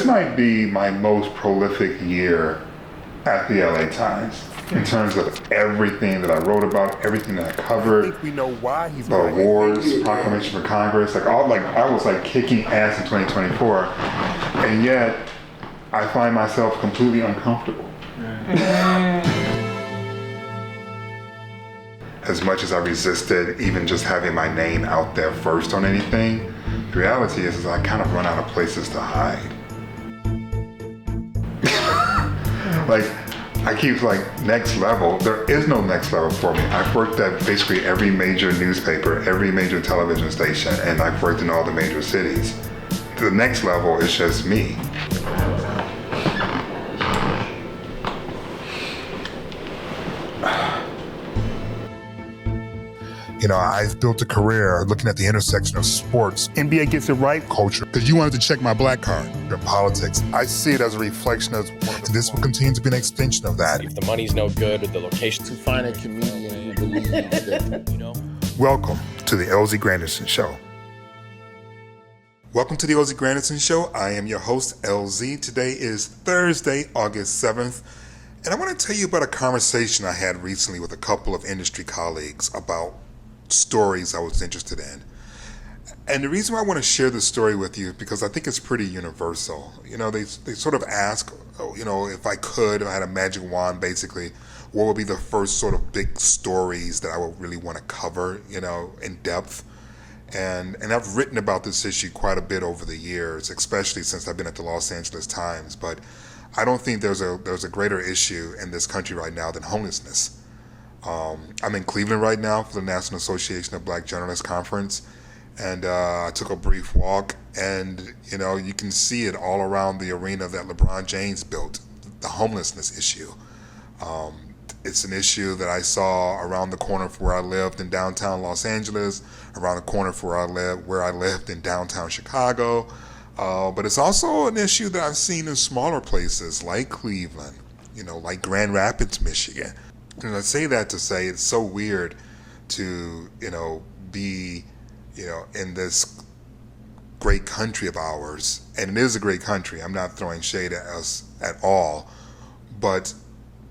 might be my most prolific year at the LA Times in terms of everything that I wrote about, everything that I covered. I think we know why he's the awards, proclamation for Congress, I was kicking ass in 2024, and yet I find myself completely uncomfortable. As much as I resisted even just having my name out there first on anything, the reality is I kind of run out of places to hide. I keep next level. There is no next level for me. I've worked at basically every major newspaper, every major television station, and I've worked in all the major cities. The next level is just me. I've built a career looking at the intersection of sports, NBA gets it right, culture, because you wanted to check my black card, in politics. I see it as a reflection of this will continue to be an extension of that. If the money's no good or the location. To find a comedian who believes that, Welcome to the LZ Granderson Show. Welcome to the LZ Granderson Show. I am your host, LZ. Today is Thursday, August 7th. And I want to tell you about a conversation I had recently with a couple of industry colleagues about stories I was interested in. And the reason why I want to share this story with you is because I think it's pretty universal. They sort of ask, if I could, if I had a magic wand, basically, what would be the first sort of big stories that I would really want to cover, in depth. And I've written about this issue quite a bit over the years, especially since I've been at the Los Angeles Times. But I don't think there's a greater issue in this country right now than homelessness. I'm in Cleveland right now for the National Association of Black Journalists Conference, and I took a brief walk, and you can see it all around the arena that LeBron James built, the homelessness issue. It's an issue that I saw around the corner from where I lived in downtown Los Angeles, around the corner from where I lived in downtown Chicago, but it's also an issue that I've seen in smaller places like Cleveland, like Grand Rapids, Michigan. And I say that to say it's so weird to, be, in this great country of ours. And it is a great country. I'm not throwing shade at us at all. But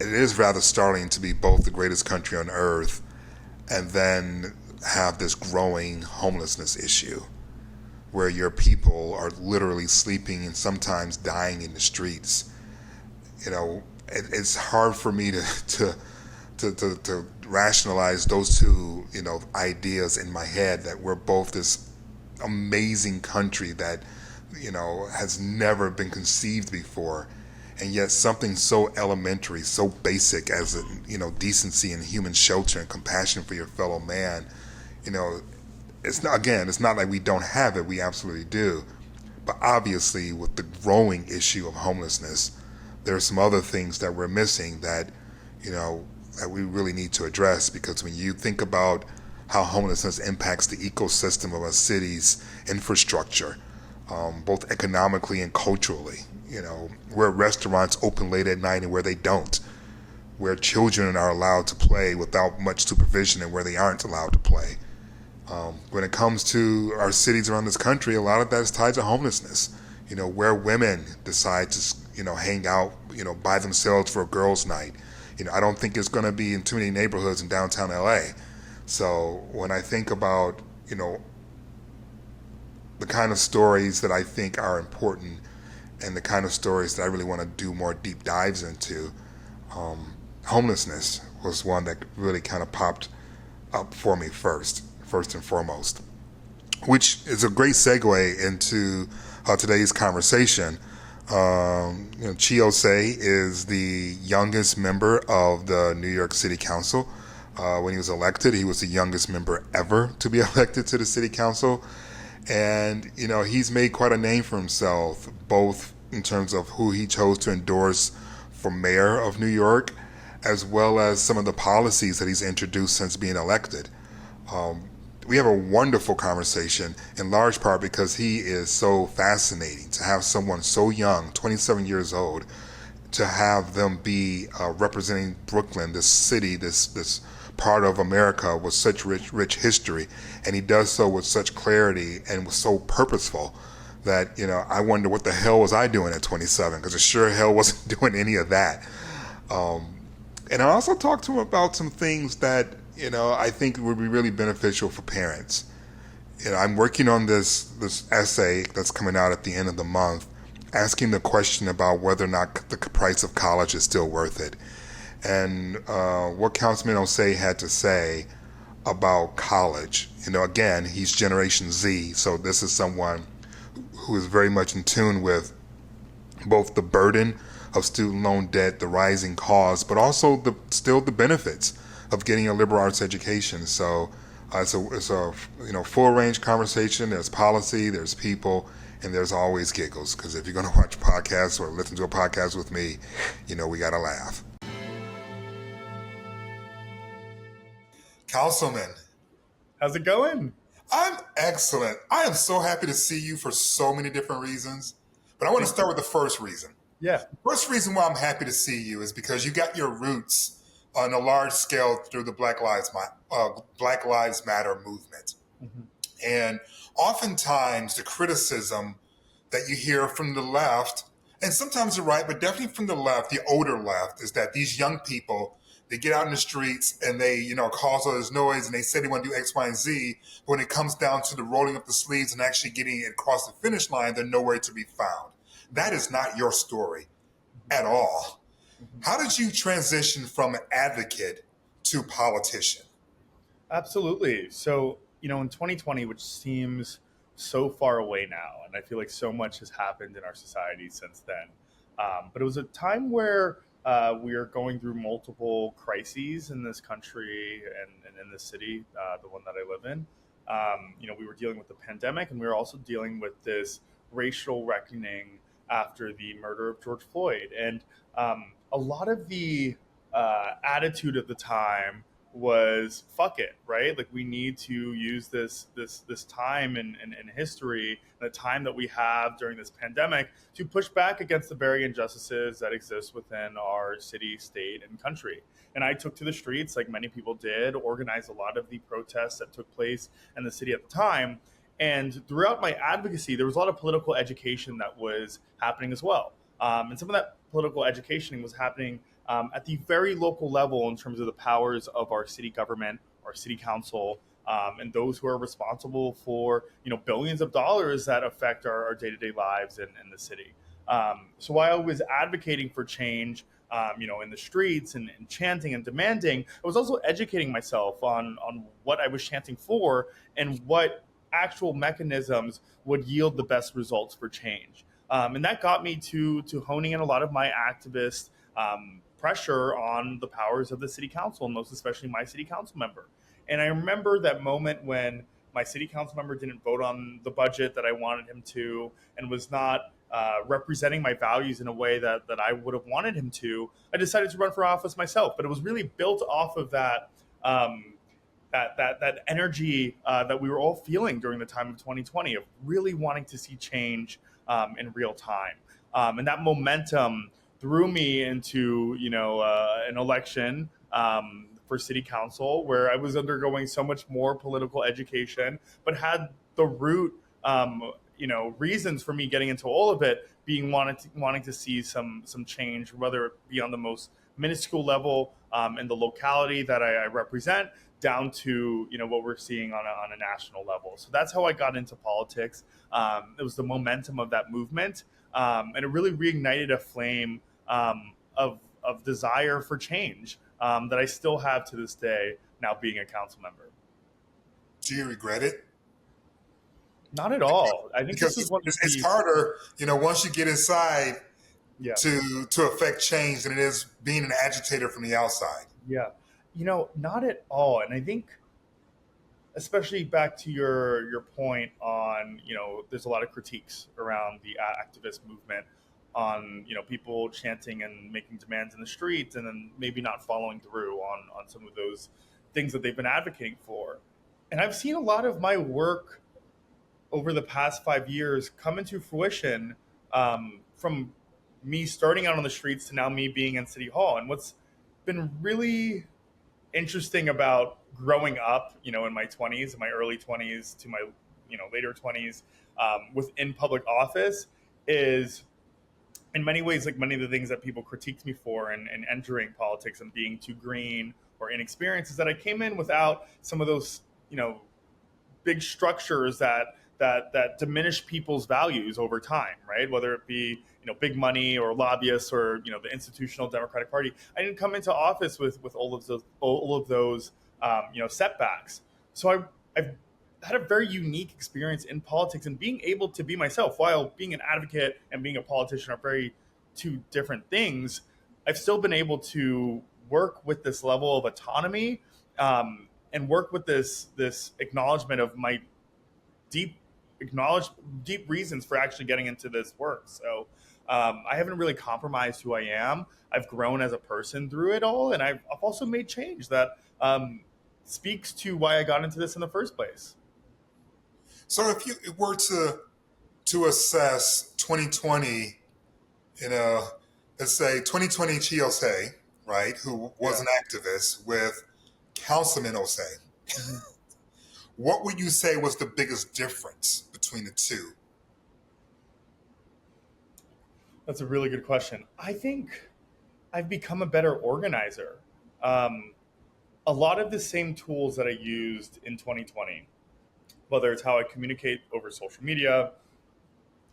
it is rather startling to be both the greatest country on earth and then have this growing homelessness issue where your people are literally sleeping and sometimes dying in the streets. It's hard for me to rationalize those two, ideas in my head, that we're both this amazing country that, has never been conceived before. And yet something so elementary, so basic as, decency and human shelter and compassion for your fellow man, it's not like we don't have it. We absolutely do. But obviously with the growing issue of homelessness, there are some other things that we're missing that, that we really need to address, because when you think about how homelessness impacts the ecosystem of a city's infrastructure, both economically and culturally, where restaurants open late at night and where they don't, where children are allowed to play without much supervision and where they aren't allowed to play. When it comes to our cities around this country, a lot of that is tied to homelessness, where women decide to, hang out, by themselves for a girls' night. I don't think it's going to be in too many neighborhoods in downtown LA. So when I think about, the kind of stories that I think are important and the kind of stories that I really want to do more deep dives into, homelessness was one that really kind of popped up for me first and foremost, which is a great segue into today's conversation. Chi Ossé is the youngest member of the New York City Council. When he was elected, he was the youngest member ever to be elected to the City Council. And, he's made quite a name for himself, both in terms of who he chose to endorse for mayor of New York, as well as some of the policies that he's introduced since being elected. We have a wonderful conversation, in large part because he is so fascinating to have someone so young, 27 years old, to have them be representing Brooklyn, this city, this part of America with such rich history. And he does so with such clarity and was so purposeful that, I wonder what the hell was I doing at 27, because it sure hell wasn't doing any of that. And I also talked to him about some things that, I think would be really beneficial for parents. I'm working on this essay that's coming out at the end of the month, asking the question about whether or not the price of college is still worth it. And what Councilman Ossé had to say about college. Again, he's Generation Z, so this is someone who is very much in tune with both the burden of student loan debt, the rising costs, but also still the benefits of getting a liberal arts education. So it's a full range conversation. There's policy, there's people, and there's always giggles. Because if you're going to watch podcasts or listen to a podcast with me, we got to laugh. Councilman, how's it going? I'm excellent. I am so happy to see you for so many different reasons. But I want to start with the first reason. Yeah. First reason why I'm happy to see you is because you got your roots on a large scale through the Black Lives Matter movement. Mm-hmm. And oftentimes the criticism that you hear from the left, and sometimes the right, but definitely from the left, the older left, is that these young people, they get out in the streets and they, cause all this noise and they say they want to do X, Y, and Z. But when it comes down to the rolling up the sleeves and actually getting it across the finish line, they're nowhere to be found. That is not your story at all. How did you transition from an advocate to politician? Absolutely. So, in 2020, which seems so far away now, and I feel like so much has happened in our society since then. But it was a time where we are going through multiple crises in this country and in this city, the one that I live in. We were dealing with the pandemic, and we were also dealing with this racial reckoning after the murder of George Floyd. And a lot of the attitude at the time was fuck it, right? Like, we need to use this time in history, the time that we have during this pandemic, to push back against the very injustices that exist within our city, state, and country. And I took to the streets, like many people did, organized a lot of the protests that took place in the city at the time. And throughout my advocacy, there was a lot of political education that was happening as well. And some of that political education was happening at the very local level in terms of the powers of our city government, our city council, and those who are responsible for billions of dollars that affect our day-to-day lives in the city. So while I was advocating for change, in the streets and chanting and demanding, I was also educating myself on what I was chanting for and what actual mechanisms would yield the best results for change. And that got me to honing in a lot of my activist pressure on the powers of the city council, and most especially my city council member. And I remember that moment when my city council member didn't vote on the budget that I wanted him to, and was not representing my values in a way that I would have wanted him to. I decided to run for office myself, but it was really built off of that that energy that we were all feeling during the time of 2020 of really wanting to see change in real time. And that momentum threw me into, an election for city council, where I was undergoing so much more political education, but had the root, reasons for me getting into all of it being wanting to see some change, whether it be on the most minuscule level in the locality that I represent, down to what we're seeing on a national level. So that's how I got into politics. It was the momentum of that movement, and it really reignited a flame of desire for change that I still have to this day, now being a council member. Do you regret it? Not at all. I think because this is one it's harder, once you get inside, yeah, to affect change than it is being an agitator from the outside. Yeah. Not at all. And I think, especially back to your point on, there's a lot of critiques around the activist movement on, people chanting and making demands in the streets and then maybe not following through on some of those things that they've been advocating for. And I've seen a lot of my work over the past 5 years come into fruition from me starting out on the streets to now me being in City Hall. And what's been really interesting about growing up, in my 20s, my early 20s to my, later 20s, within public office is in many ways like many of the things that people critiqued me for and entering politics and being too green or inexperienced is that I came in without some of those, big structures that diminish people's values over time, right? Whether it be big money or lobbyists or the institutional Democratic Party. I didn't come into office with all of those setbacks. So I've had a very unique experience in politics and being able to be myself while being an advocate and being a politician are very two different things. I've still been able to work with this level of autonomy and work with this acknowledgement of my deep reasons for actually getting into this work. So I haven't really compromised who I am. I've grown as a person through it all, and I've also made change that speaks to why I got into this in the first place. So if you were to assess 2020 let's say 2020 Chi Ossé, right, who was an activist with Councilman Ossé, what would you say was the biggest difference between the two? That's a really good question. I think I've become a better organizer. A lot of the same tools that I used in 2020, whether it's how I communicate over social media,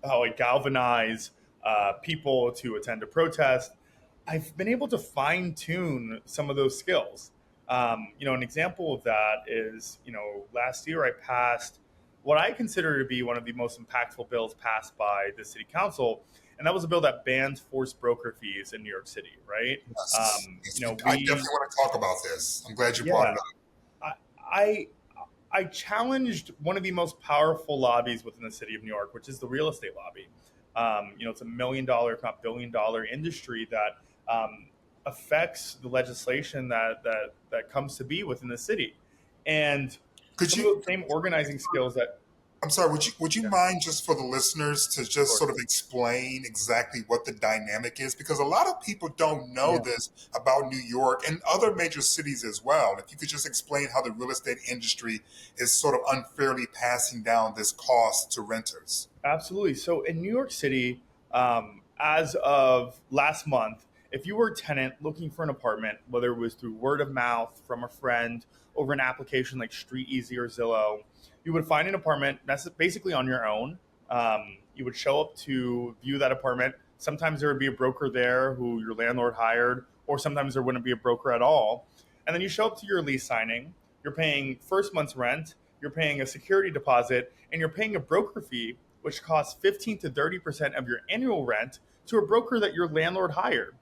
how I galvanize people to attend a protest, I've been able to fine tune some of those skills. An example of that is, last year I passed what I consider to be one of the most impactful bills passed by the city council. And that was a bill that bans forced broker fees in New York City, right? Yes. I definitely want to talk about this. I'm glad you brought it up. I challenged one of the most powerful lobbies within the city of New York, which is the real estate lobby. It's $1 million, if not billion-dollar industry that affects the legislation that comes to be within the city. And of the same organizing skills that... I'm sorry, would you mind, just for the listeners, to just sort of explain exactly what the dynamic is? Because a lot of people don't know this about New York and other major cities as well. If you could just explain how the real estate industry is sort of unfairly passing down this cost to renters. Absolutely. So in New York City, as of last month, if you were a tenant looking for an apartment, whether it was through word of mouth from a friend, over an application like StreetEasy or Zillow, you would find an apartment that's basically on your own. You would show up to view that apartment. Sometimes there would be a broker there who your landlord hired, or sometimes there wouldn't be a broker at all. And then you show up to your lease signing. You're paying first month's rent. You're paying a security deposit, and you're paying a broker fee, which costs 15 to 30% of your annual rent to a broker that your landlord hired.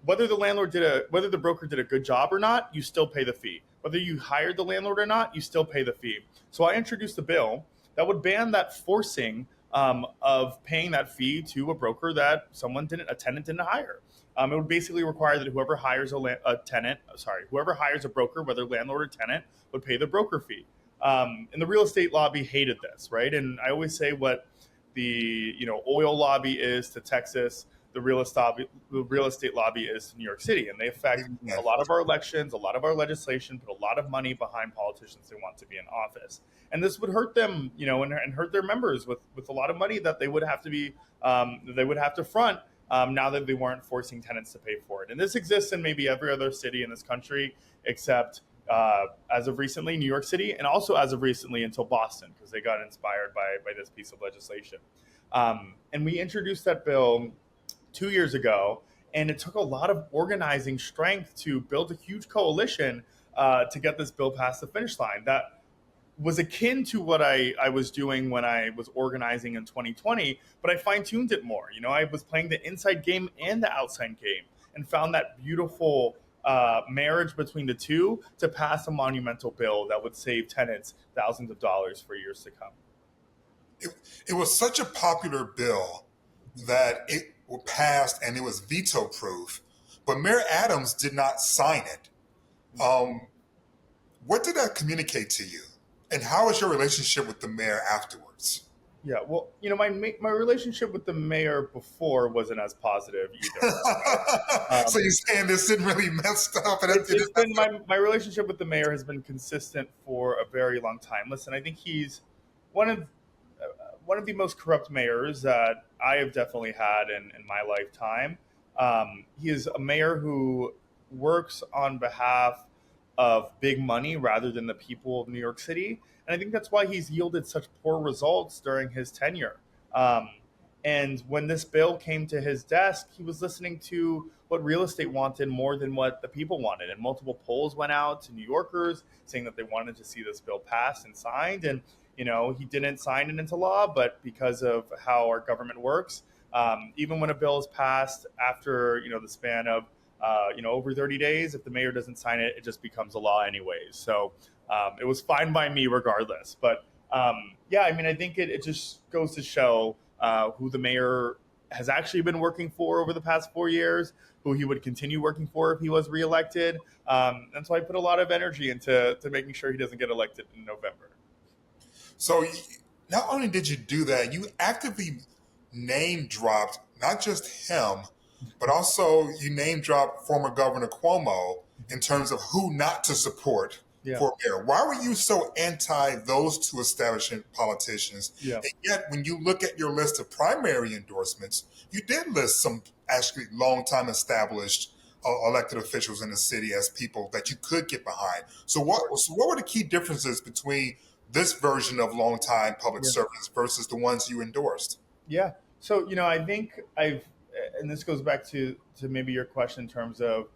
Whether the broker did a good job or not, you still pay the fee. Whether you hired the landlord or not, you still pay the fee. So I introduced a bill that would ban that forcing of paying that fee to a broker that a tenant didn't hire. It would basically require that whoever hires whoever hires a broker, whether landlord or tenant, would pay the broker fee. And the real estate lobby hated this, right? And I always say what the oil lobby is to Texas, the real estate lobby is to New York City, and they affect a lot of our elections, a lot of our legislation, put a lot of money behind politicians who want to be in office, and this would hurt them, and hurt their members with a lot of money that they would have to front now that they weren't forcing tenants to pay for it. And this exists in maybe every other city in this country, except as of recently, New York City, and also as of recently until Boston, because they got inspired by this piece of legislation. And we introduced that bill 2 years ago, and it took a lot of organizing strength to build a huge coalition to get this bill past the finish line. That was akin to what I was doing when I was organizing in 2020, but I fine-tuned it more. I was playing the inside game and the outside game and found that beautiful marriage between the two to pass a monumental bill that would save tenants thousands of dollars for years to come. It was such a popular bill that it passed and it was veto proof, but Mayor Adams did not sign it. What did that communicate to you, and how was your relationship with the mayor afterwards? Yeah, well, my relationship with the mayor before wasn't as positive either. So you're saying this didn't really mess up? My relationship with the mayor has been consistent for a very long time. Listen, I think he's one of one of the most corrupt mayors that I have definitely had in my lifetime. He is a mayor who works on behalf of big money rather than the people of New York City. And I think that's why he's yielded such poor results during his tenure. Um, and when this bill came to his desk, he was listening to what real estate wanted more than what the people wanted. And multiple polls went out to New Yorkers saying that they wanted to see this bill passed and signed. And, he didn't sign it into law, but because of how our government works, even when a bill is passed after, the span of, over 30 days, if the mayor doesn't sign it, it just becomes a law anyways. So it was fine by me regardless. But I think it just goes to show who the mayor has actually been working for over the past 4 years, who he would continue working for if he was reelected. And so I put a lot of energy into making sure he doesn't get elected in November. So not only did you do that, you actively name dropped not just him, but also you name dropped former Governor Cuomo in terms of who not to support for mayor. Why were you so anti those two establishment politicians? Yeah. And yet, when you look at your list of primary endorsements, you did list some actually long-time established elected officials in the city as people that you could get behind. So what were the key differences between this version of longtime public servants versus the ones you endorsed? Yeah. So, I think and this goes back to maybe your question in terms of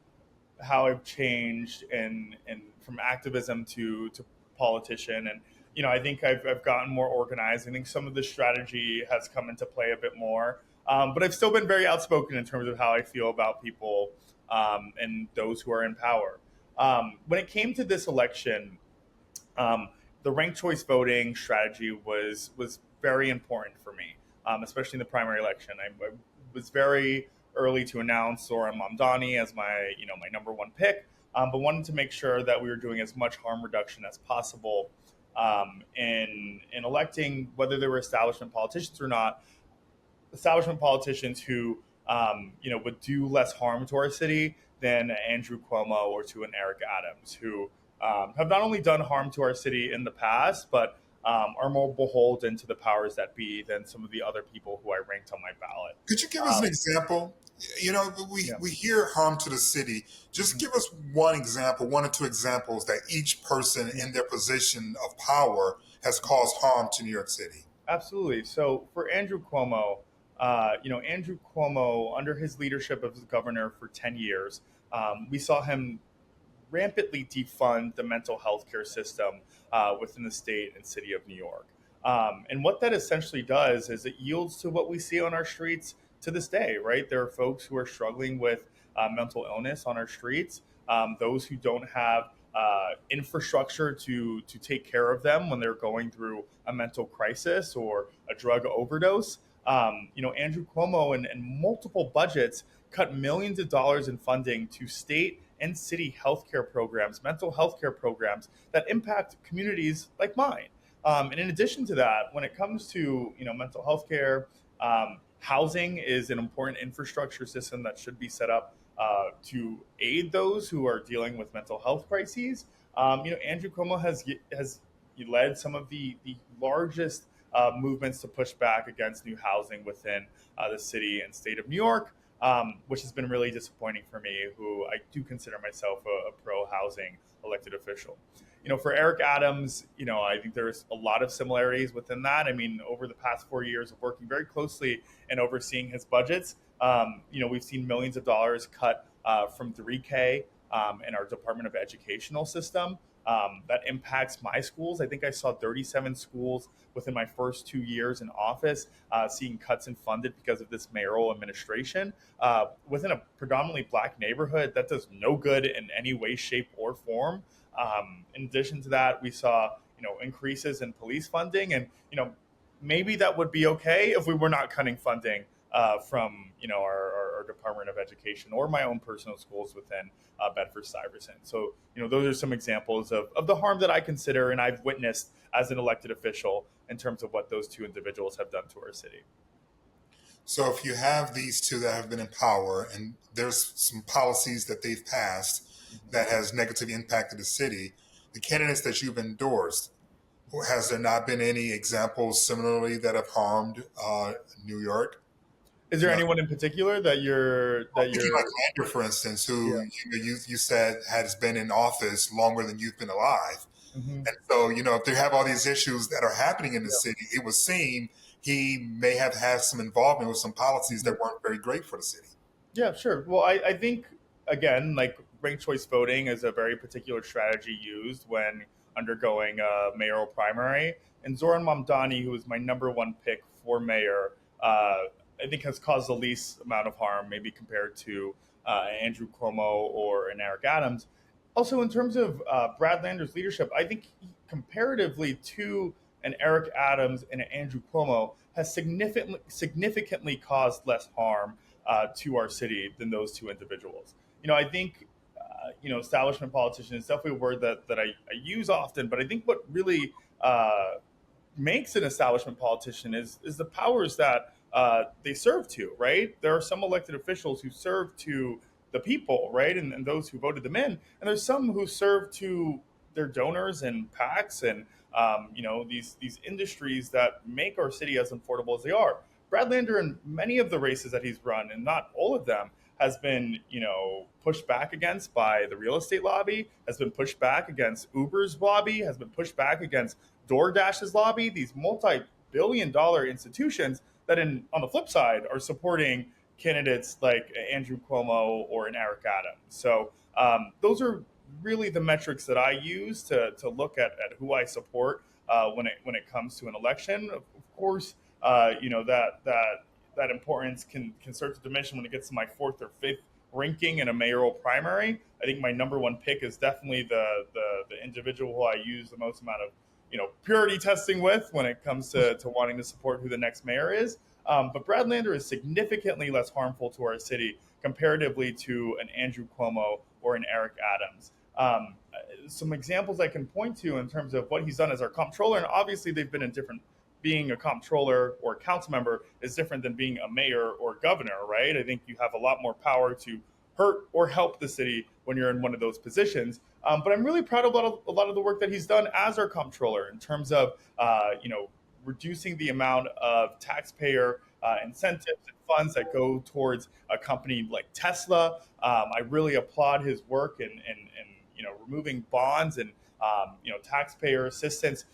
how I've changed and from activism to politician. And, I think I've gotten more organized. I think some of the strategy has come into play a bit more. But I've still been very outspoken in terms of how I feel about people and those who are in power. When it came to this election, the ranked choice voting strategy was very important for me, especially in the primary election. I was very early to announce Zohran Mamdani as my number one pick, but wanted to make sure that we were doing as much harm reduction as possible in electing, whether they were establishment politicians or not, establishment politicians who would do less harm to our city than Andrew Cuomo or to an Eric Adams, who have not only done harm to our city in the past, but are more beholden to the powers that be than some of the other people who I ranked on my ballot. Could you give us an example? We hear harm to the city. Just give us one example, one or two examples that each person in their position of power has caused harm to New York City. Absolutely. So for Andrew Cuomo, Andrew Cuomo, under his leadership as governor for 10 years, we saw him rampantly defund the mental health care system within the state and city of New York. And what that essentially does is it yields to what we see on our streets to this day, right? There are folks who are struggling with mental illness on our streets, those who don't have infrastructure to take care of them when they're going through a mental crisis or a drug overdose. Andrew Cuomo and multiple budgets cut millions of dollars in funding to state and city healthcare programs, mental healthcare programs that impact communities like mine. And in addition to that, when it comes to mental health care, housing is an important infrastructure system that should be set up to aid those who are dealing with mental health crises. Andrew Cuomo has led some of the largest movements to push back against new housing within the city and state of New York, which has been really disappointing for me, who I do consider myself a pro-housing elected official. For Eric Adams, I think there's a lot of similarities within that. I mean, over the past 4 years of working very closely and overseeing his budgets, we've seen millions of dollars cut from 3K in our Department of Educational system. That impacts my schools. I think I saw 37 schools within my first 2 years in office seeing cuts in funded because of this mayoral administration. Within a predominantly black neighborhood, that does no good in any way, shape, or form. In addition to that, we saw increases in police funding, and maybe that would be okay if we were not cutting funding from our Department of Education or my own personal schools within Bedford-Stuyvesant. So those are some examples of the harm that I consider and I've witnessed as an elected official in terms of what those two individuals have done to our city. So if you have these two that have been in power and there's some policies that they've passed that has negatively impacted the city, the candidates that you've endorsed, Has there not been any examples similarly that have harmed New York? Is You there know, anyone in particular that thinking like you're Lander, for instance, yeah. who you said has been in office longer than you've been alive. Hmm. And so, if they have all these issues that are happening in the Yeah. city, it would seem he may have had some involvement with some policies that weren't very great for the city. Yeah, sure. Well, I think again, like ranked choice voting is a very particular strategy used when undergoing a mayoral primary. And Zohran Mamdani, who was my number one pick for mayor, I think has caused the least amount of harm, maybe compared to Andrew Cuomo or an Eric Adams. Also, in terms of Brad Lander's leadership, I think comparatively to an Eric Adams and an Andrew Cuomo has significantly caused less harm to our city than those two individuals. I think establishment politician is definitely a word that I use often, but I think what really makes an establishment politician is the powers that they serve to. Right, there are some elected officials who serve to the people, right, and those who voted them in, and there's some who serve to their donors and PACs and these industries that make our city as affordable as they are. Brad Lander in many of the races that he's run, and not all of them, has been pushed back against by the real estate lobby, has been pushed back against Uber's lobby, has been pushed back against DoorDash's lobby. These multi-billion-dollar institutions that, on the flip side, are supporting candidates like Andrew Cuomo or an Eric Adams. So those are really the metrics that I use to look at who I support when it comes to an election. Of course, that importance can start to diminish when it gets to my fourth or fifth ranking in a mayoral primary. I think my number one pick is definitely the individual who I use the most amount of purity testing with when it comes to wanting to support who the next mayor is. But Brad Lander is significantly less harmful to our city comparatively to an Andrew Cuomo or an Eric Adams. Some examples I can point to in terms of what he's done as our comptroller, and obviously they've been in different. Being a comptroller or a council member is different than being a mayor or governor, right? I think you have a lot more power to hurt or help the city when you're in one of those positions. But I'm really proud of a lot of the work that he's done as our comptroller in terms of, reducing the amount of taxpayer incentives and funds that go towards a company like Tesla. I really applaud his work in removing bonds and taxpayer assistance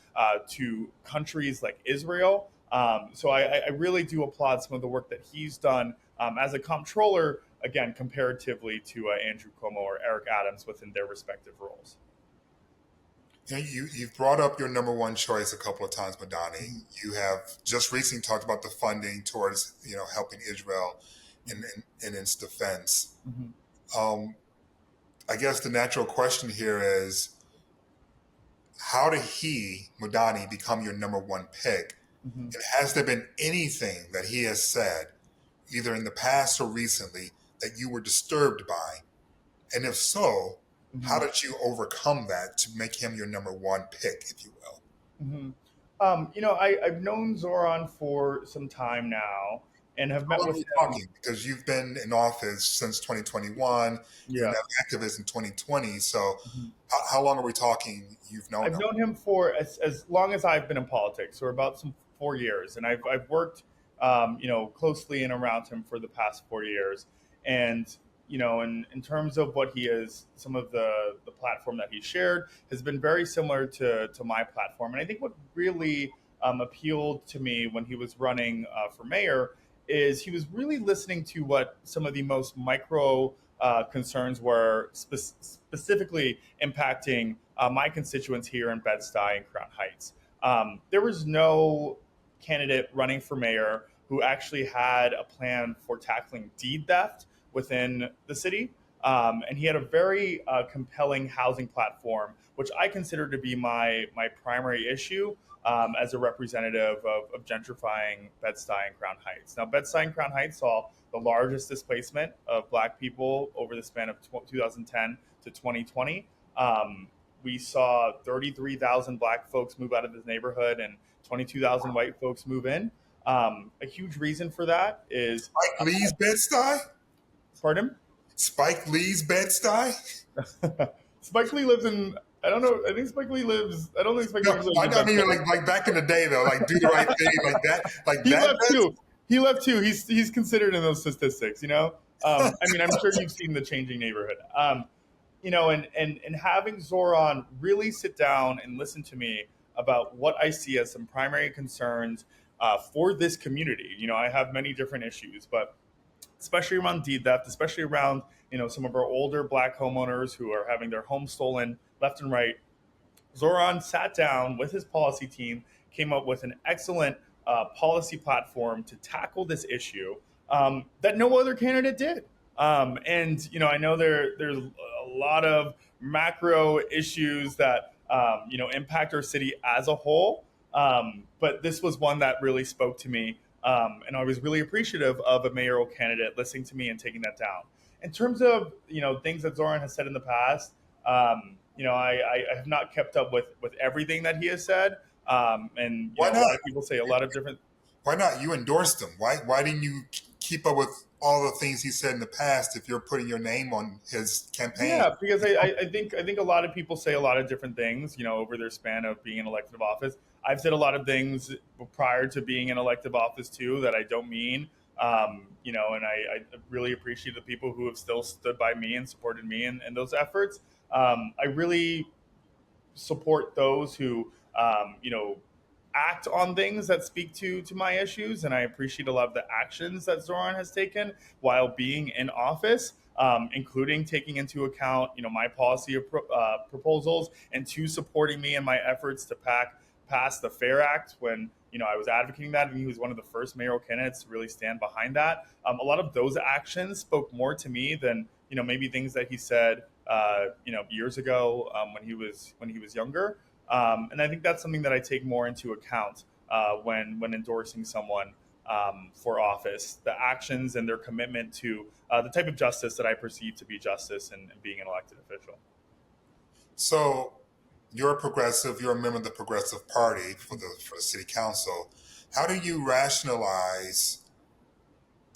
to countries like Israel. So I really do applaud some of the work that he's done as a comptroller, again, comparatively to Andrew Cuomo or Eric Adams within their respective roles. You've brought up your number one choice a couple of times, Madani. You have just recently talked about the funding towards helping Israel in its defense. Mm-hmm. I guess the natural question here is, how did he, Madani, become your number one pick? Mm-hmm. And has there been anything that he has said, either in the past or recently, that you were disturbed by? And if so, how Mm-hmm. did you overcome that to make him your number one pick, if you will? Mm-hmm. I've known Zoran for some time now and have How met long are with we him. talking? Because you've been in office since 2021. You're Yeah. an activist in 2020. So Mhm. how long are we talking you've known I've him? known him for as long as I've been in politics, or about some 4 years, and I've worked closely and around him for the past 4 years. And in terms of what he is, some of the platform that he shared has been very similar to my platform. And I think what really appealed to me when he was running for mayor is he was really listening to what some of the most micro concerns were, specifically impacting my constituents here in Bed-Stuy and Crown Heights. There was no candidate running for mayor who actually had a plan for tackling deed theft within the city. And he had a very compelling housing platform, which I consider to be my primary issue as a representative of gentrifying Bed-Stuy and Crown Heights. Now, Bed-Stuy and Crown Heights saw the largest displacement of Black people over the span of 2010 to 2020. We saw 33,000 Black folks move out of this neighborhood and 22,000 white folks move in. A huge reason for that is, Spike Lee's Bed-Stuy? pardon? Spike Lee's Bed-Stuy? Spike Lee lives in I don't know. I think Spike Lee lives. I don't think Spike No, Lee lives. I mean like back in the day though, like do the right thing, like that, He that. left too. He left too. He's considered in those statistics. You know. I mean, I'm sure you've seen the changing neighborhood. You know, and having Zohran really sit down and listen to me about what I see as some primary concerns for this community. You know, I have many different issues, but especially around deed theft, especially around, you know, some of our older Black homeowners who are having their homes stolen left and right. Zohran sat down with his policy team, came up with an excellent policy platform to tackle this issue that no other candidate did. And you know, I know there's a lot of macro issues that you know, impact our city as a whole, but this was one that really spoke to me, and I was really appreciative of a mayoral candidate listening to me and taking that down. In terms of, you know, things that Zohran has said in the past, you know, I have not kept up with everything that he has said, and you Why know, a not? lot of people say a lot of different. Why not? You endorsed him. Why didn't you keep up with all the things he said in the past if you're putting your name on his campaign? Yeah, because I think a lot of people say a lot of different things, you know, over their span of being in elective office. I've said a lot of things prior to being in elective office too that I don't mean. You know, and I really appreciate the people who have still stood by me and supported me in those efforts. I really support those who, you know, act on things that speak to my issues, and I appreciate a lot of the actions that Zohran has taken while being in office, including taking into account, you know, my policy proposals, and to supporting me in my efforts to pass the Fair Act when, you know, I was advocating that, and he was one of the first mayoral candidates to really stand behind that. A lot of those actions spoke more to me than, you know, maybe things that he said, you know, years ago when he was younger. And I think that's something that I take more into account when endorsing someone for office, the actions and their commitment to the type of justice that I perceive to be justice and being an elected official. So you're a progressive. You're a member of the Progressive Party for the city council. How do you rationalize,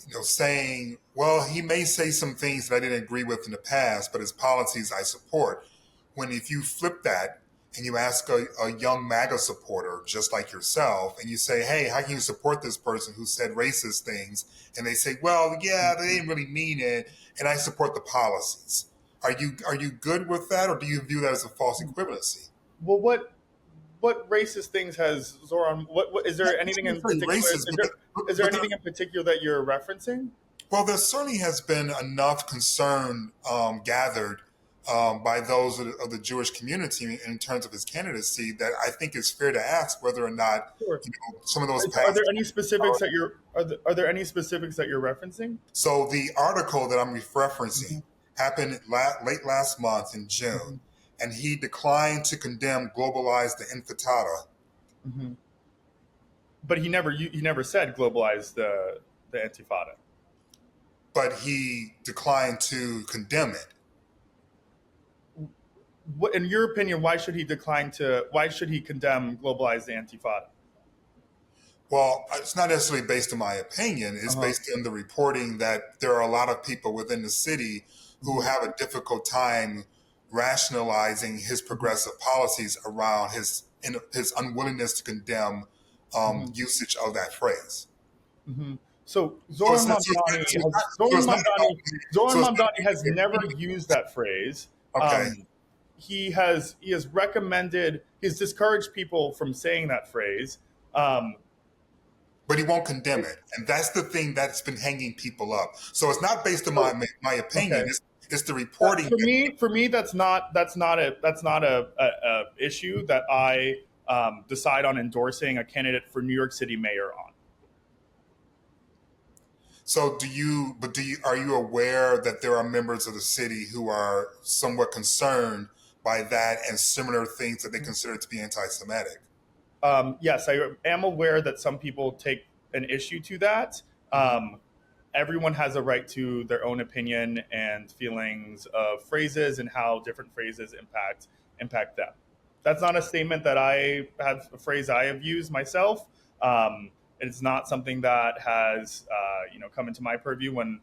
you know, saying, well, he may say some things that I didn't agree with in the past, but his policies I support, when if you flip that and you ask a young MAGA supporter just like yourself, and you say, hey, how can you support this person who said racist things? And they say, well, yeah, they didn't really mean it, and I support the policies. Are you good with that, or do you view that as a false equivalency? Well, what racist things has Zohran? What is there anything in particular? Is there anything in particular that you're referencing? Well, there certainly has been enough concern gathered by those of the Jewish community in terms of his candidacy that I think it's fair to ask whether or not, Sure. you know, some of those Are there past. any specifics that you're are there any specifics that you're referencing? So the article that I'm referencing happened late last month in June, and he declined to condemn globalize the intifada. Mm-hmm. But he never said globalize the Intifada. But he declined to condemn it. What, in your opinion, why should he condemn globalize the Intifada? Well, it's not necessarily based on my opinion. It's based on the reporting that there are a lot of people within the city who have a difficult time rationalizing his progressive policies around his unwillingness to condemn usage of that phrase. Mm-hmm. So Zohran Mamdani has never used that phrase. Okay. He has recommended, he's discouraged people from saying that phrase. But he won't condemn it, and that's the thing that's been hanging people up. So it's not based on my opinion. Okay. It's the reporting. For me, that's not a issue that I decide on endorsing a candidate for New York City mayor on. So are you aware that there are members of the city who are somewhat concerned by that and similar things that they consider to be anti-Semitic? Yes, I am aware that some people take an issue to that. Everyone has a right to their own opinion and feelings of phrases and how different phrases impact them. That's not a statement that I have, a phrase I have used myself. It's not something that has come into my purview when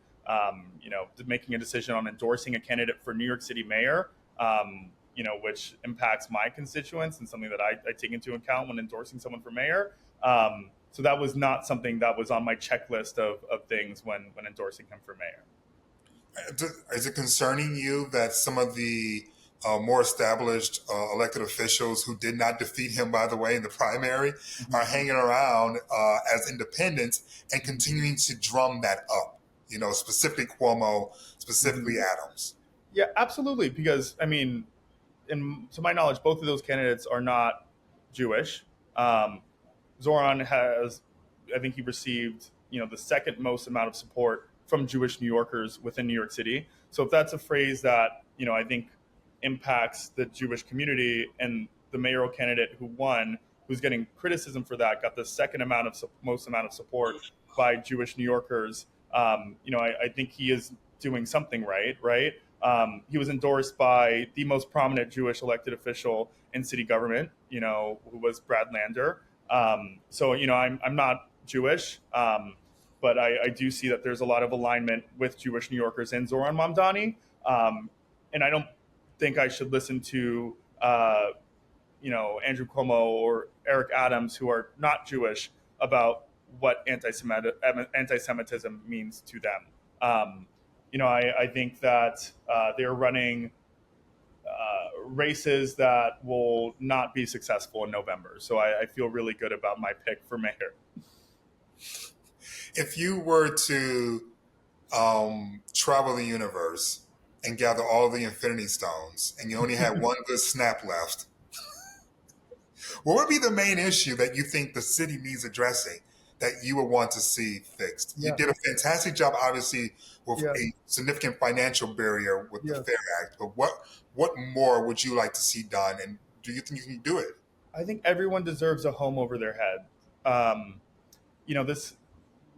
making a decision on endorsing a candidate for New York City mayor. which impacts my constituents and something that I take into account when endorsing someone for mayor. So that was not something that was on my checklist of things when endorsing him for mayor. Is it concerning you that some of the more established elected officials who did not defeat him, by the way, in the primary, are hanging around as independents and continuing to drum that up? Specifically Cuomo, specifically Adams. Yeah, absolutely. Because, I mean, to my knowledge, both of those candidates are not Jewish. Zohran has, I think he received, the second most amount of support from Jewish New Yorkers within New York City. So if that's a phrase that, I think impacts the Jewish community, and the mayoral candidate who won, who's getting criticism for that, got the second most amount of support by Jewish New Yorkers, I think he is doing something right? He was endorsed by the most prominent Jewish elected official in city government, who was Brad Lander. So I'm not Jewish, but I do see that there's a lot of alignment with Jewish New Yorkers and Zohran Mamdani. And I don't think I should listen to Andrew Cuomo or Eric Adams, who are not Jewish, about what anti-Semitism means to them. I think that they're running races that will not be successful in November. So I feel really good about my pick for mayor. If you were to travel the universe and gather all the Infinity Stones, and you only had one good snap left, what would be the main issue that you think the city needs addressing that you would want to see fixed? Yeah. You did a fantastic job, obviously, with Yeah. a significant financial barrier with Yeah. the Fair Act. But what more would you like to see done, and do you think you can do it? I think everyone deserves a home over their head.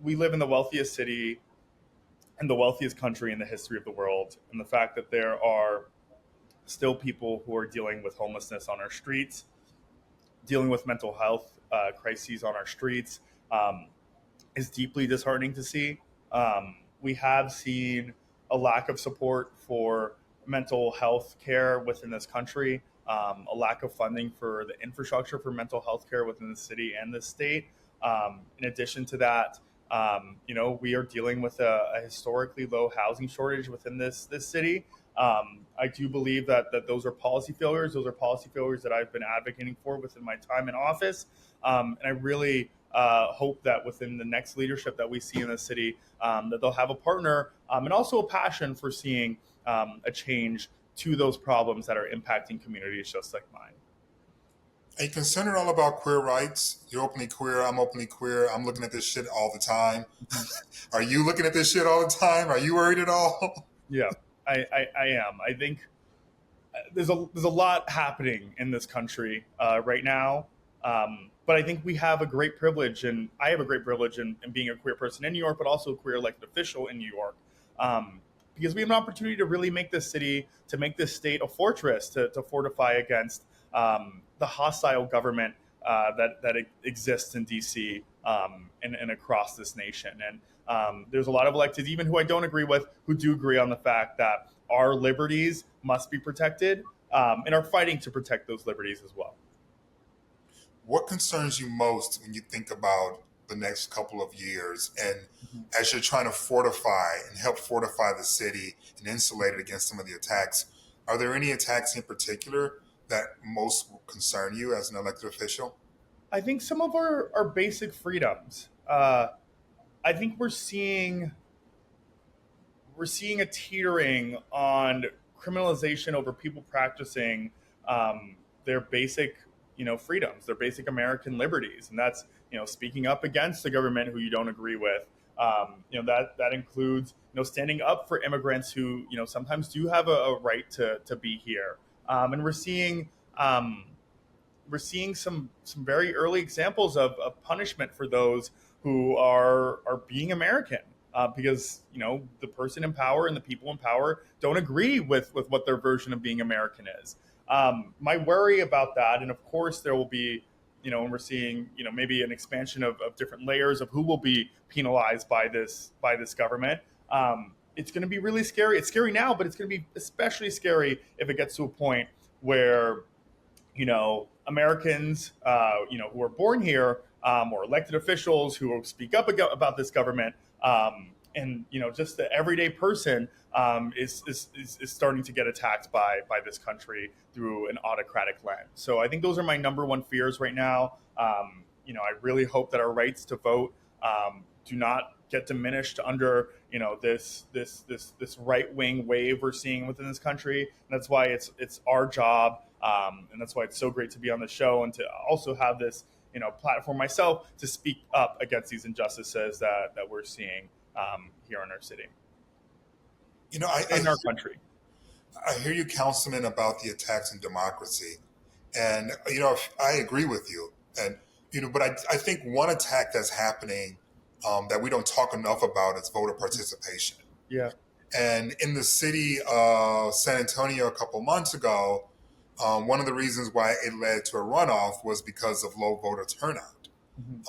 We live in the wealthiest city and the wealthiest country in the history of the world, and the fact that there are still people who are dealing with homelessness on our streets, dealing with mental health crises on our streets, is deeply disheartening to see. We have seen a lack of support for mental health care within this country, a lack of funding for the infrastructure for mental health care within the city and the state. In addition to that, we are dealing with a historically low housing shortage within this city. I do believe that those are policy failures. Those are policy failures that I've been advocating for within my time in office. And I really hope that within the next leadership that we see in the city, that they'll have a partner and also a passion for seeing a change to those problems that are impacting communities just like mine. Are you concerned at all about queer rights? You're openly queer. I'm openly queer. I'm looking at this shit all the time. Are you looking at this shit all the time? Are you worried at all? Yeah, I am. I think there's a lot happening in this country right now. But I think we have a great privilege, and I have a great privilege in being a queer person in New York, but also a queer elected official in New York. Because we have an opportunity to really make this city, to make this state a fortress, to fortify against the hostile government that exists in DC and across this nation. And there's a lot of electeds, even who I don't agree with, who do agree on the fact that our liberties must be protected and are fighting to protect those liberties as well. What concerns you most when you think about the next couple of years, and as you're trying to fortify and help fortify the city and insulate it against some of the attacks? Are there any attacks in particular that most concern you as an elected official? I think some of our basic freedoms. I think we're seeing a teetering on criminalization over people practicing their basic, freedoms, their basic American liberties, and that's speaking up against the government who you don't agree with. That includes standing up for immigrants who sometimes do have a right to be here, and we're seeing some very early examples of punishment for those who are being American, because the person in power and the people in power don't agree with what their version of being American is. My worry about that, and of course there will be, and we're seeing, maybe an expansion of different layers of who will be penalized by this government. It's going to be really scary. It's scary now, but it's going to be especially scary if it gets to a point where Americans, who are born here, or elected officials who speak up about this government, and just the everyday person is starting to get attacked by this country through an autocratic lens. So I think those are my number one fears right now. I really hope that our rights to vote do not get diminished under this right wing wave we're seeing within this country. And that's why it's our job, and that's why it's so great to be on the show and to also have this platform myself to speak up against these injustices that we're seeing here in our city, in our country. I hear you, Councilman, about the attacks on democracy, and I agree with you, and but I think one attack that's happening that we don't talk enough about is voter participation. Yeah. And in the city of San Antonio a couple months ago, one of the reasons why it led to a runoff was because of low voter turnout. Mm-hmm.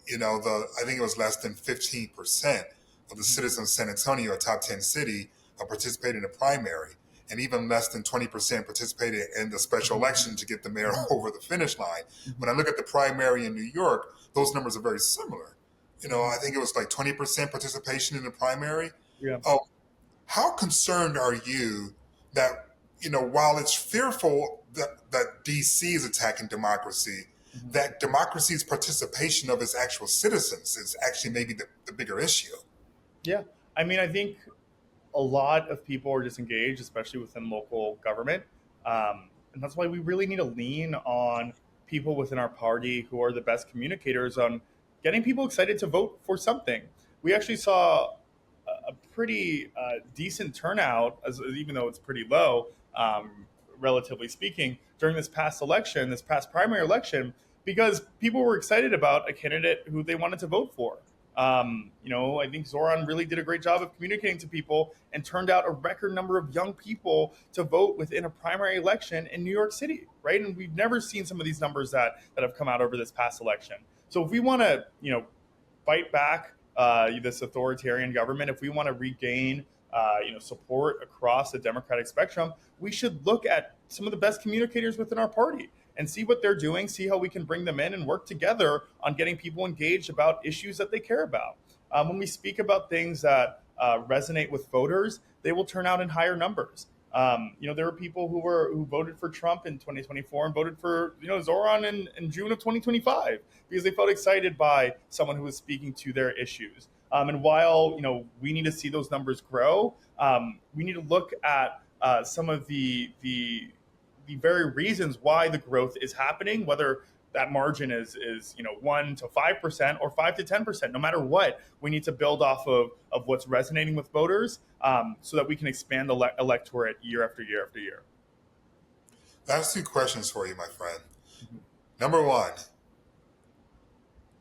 I think it was less than 15% of the citizens of San Antonio, a top 10 city, participated in the primary, and even less than 20% participated in the special election to get the mayor over the finish line. When I look at the primary in New York, those numbers are very similar. I think it was like 20% participation in the primary. Yeah. How concerned are you that, while it's fearful that DC is attacking democracy, mm-hmm. that democracy's participation of its actual citizens is actually maybe the bigger issue? Yeah. I mean, I think a lot of people are disengaged, especially within local government. And that's why we really need to lean on people within our party who are the best communicators on getting people excited to vote for something. We actually saw a pretty decent turnout, even though it's pretty low, relatively speaking, during this past primary election, because people were excited about a candidate who they wanted to vote for. I think Zohran really did a great job of communicating to people and turned out a record number of young people to vote within a primary election in New York City, right? And we've never seen some of these numbers that have come out over this past election. So if we want to, fight back this authoritarian government, if we want to regain, support across the Democratic spectrum, we should look at some of the best communicators within our party and see what they're doing, see how we can bring them in and work together on getting people engaged about issues that they care about. When we speak about things that resonate with voters, they will turn out in higher numbers. There were people who voted for Trump in 2024 and voted for Zohran in June of 2025 because they felt excited by someone who was speaking to their issues. And while we need to see those numbers grow, we need to look at some of the very reasons why the growth is happening, whether that margin is 1 to 5% or 5 to 10%. No matter what, we need to build off of what's resonating with voters, so that we can expand the electorate year after year after year. I have two questions for you, my friend. Mm-hmm. Number one,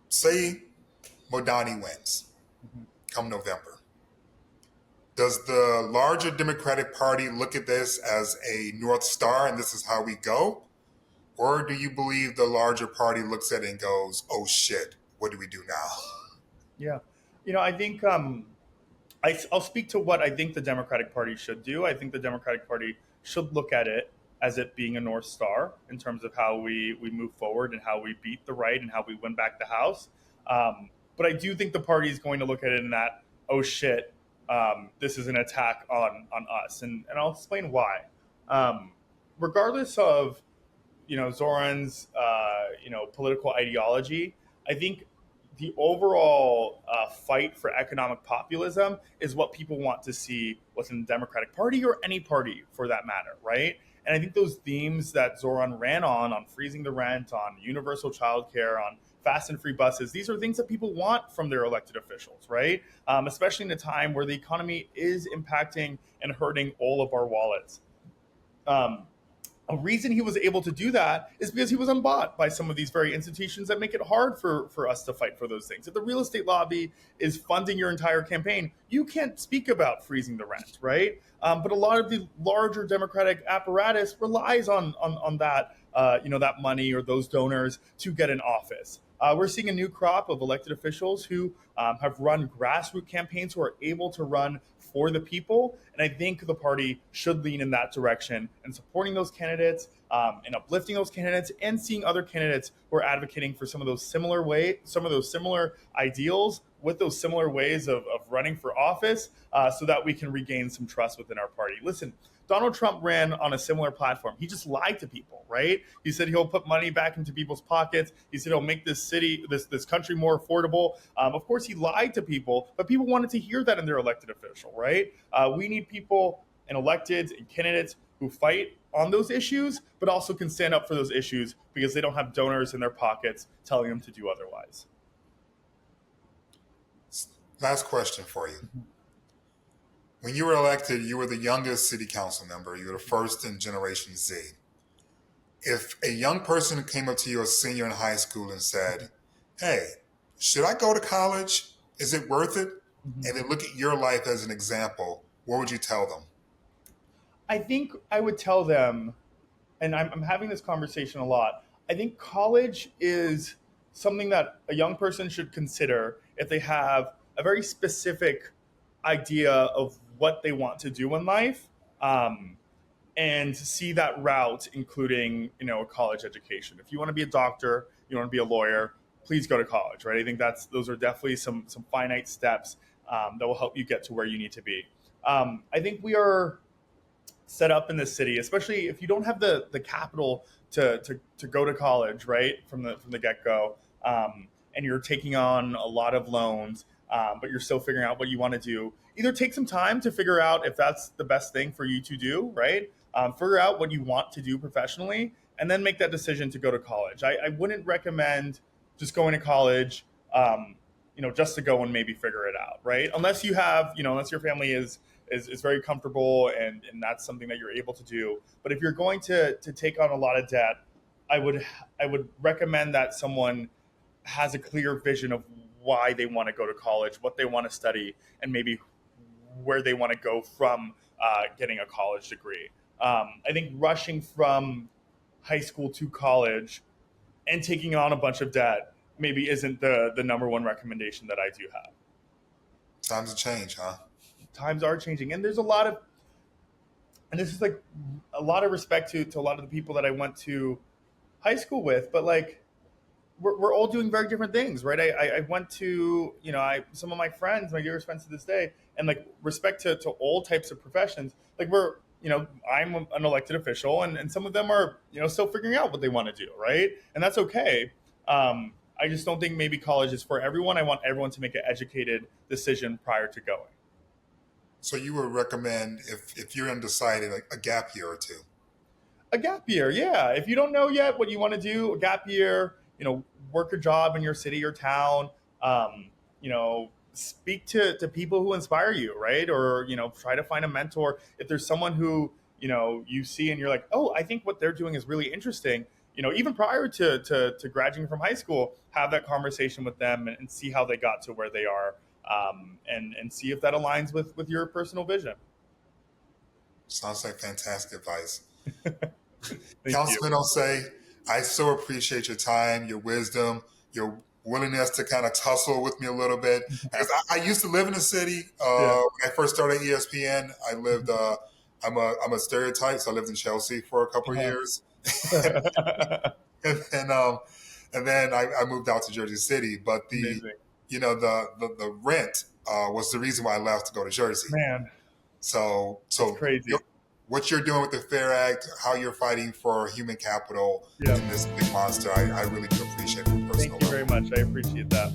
say Mamdani wins come November. Does the larger Democratic Party look at this as a North Star and this is how we go? Or do you believe the larger party looks at it and goes, oh shit, what do we do now? Yeah. I think I'll speak to what I think the Democratic Party should do. I think the Democratic Party should look at it as it being a North Star in terms of how we move forward and how we beat the right and how we win back the House. But I do think the party is going to look at it in that, oh shit, this is an attack on us. And I'll explain why. Regardless of, Zohran's, political ideology, I think the overall fight for economic populism is what people want to see within the Democratic Party or any party for that matter, right? And I think those themes that Zohran ran on freezing the rent, on universal childcare, on fast and free buses, these are things that people want from their elected officials, right? Especially in a time where the economy is impacting and hurting all of our wallets. A reason he was able to do that is because he was unbought by some of these very institutions that make it hard for us to fight for those things. If the real estate lobby is funding your entire campaign, you can't speak about freezing the rent, right? But a lot of the larger Democratic apparatus relies on that that money or those donors to get in office. We're seeing a new crop of elected officials who have run grassroots campaigns, who are able to run for the people. And I think the party should lean in that direction and supporting those candidates and uplifting those candidates, and seeing other candidates who are advocating for some of those similar ideals with those similar ways of running for office, so that we can regain some trust within our party. Listen, Donald Trump ran on a similar platform. He just lied to people, right? He said he'll put money back into people's pockets. He said he'll make this country more affordable. Of course, he lied to people, but people wanted to hear that in their elected official, right? We need people and electeds and candidates who fight on those issues, but also can stand up for those issues because they don't have donors in their pockets telling them to do otherwise. Last question for you. When you were elected, you were the youngest city council member. You were the first in Generation Z. If a young person came up to you, a senior in high school, and said, hey, should I go to college? Is it worth it? Mm-hmm. And they look at your life as an example, what would you tell them? I think I would tell them, and I'm having this conversation a lot, I think college is something that a young person should consider if they have a very specific idea of what they want to do in life, and see that route, including a college education. If you want to be a doctor, you want to be a lawyer, please go to college, right? I think those are definitely some finite steps that will help you get to where you need to be. I think we are set up in this city, especially if you don't have the capital to go to college, right, from the get-go, and you're taking on a lot of loans, but you're still figuring out what you want to do. Either take some time to figure out if that's the best thing for you to do, right? Figure out what you want to do professionally, and then make that decision to go to college. I wouldn't recommend just going to college, just to go and maybe figure it out, right? Unless you have, unless your family is very comfortable and that's something that you're able to do. But if you're going to take on a lot of debt, I would recommend that someone has a clear vision of why they want to go to college, what they want to study, and maybe where they want to go from getting a college degree. I think rushing from high school to college and taking on a bunch of debt maybe isn't the number one recommendation that I do have. Times have changed, huh? Times are changing, and there's a lot of, and this is like a lot of respect to a lot of the people that I went to high school with, but like we're all doing very different things, right? I went to, some of my friends, my dearest friends to this day, and like respect to all types of professions. Like I'm an elected official, and some of them are, still figuring out what they want to do, right? And that's okay. I just don't think maybe college is for everyone. I want everyone to make an educated decision prior to going. So you would recommend, if you're undecided, like a gap year or two? A gap year, yeah. If you don't know yet what you want to do, a gap year, work a job in your city or town, speak to people who inspire you, right? Or, try to find a mentor. If there's someone who, you see and you're like, oh, I think what they're doing is really interesting, even prior to graduating from high school, have that conversation with them and see how they got to where they are, and see if that aligns with your personal vision. Sounds like fantastic advice. Councilman Ossé, I so appreciate your time, your wisdom, your willingness to kind of tussle with me a little bit. As I used to live in the city. When I first started ESPN, I lived, I'm a stereotype, so I lived in Chelsea for a couple of years. and then I moved out to Jersey City, but the rent was the reason why I left to go to Jersey. Man, so it's crazy. What you're doing with the Fair Act, how you're fighting for human capital in this big monster, I really do appreciate it. Thank you very much. I appreciate that.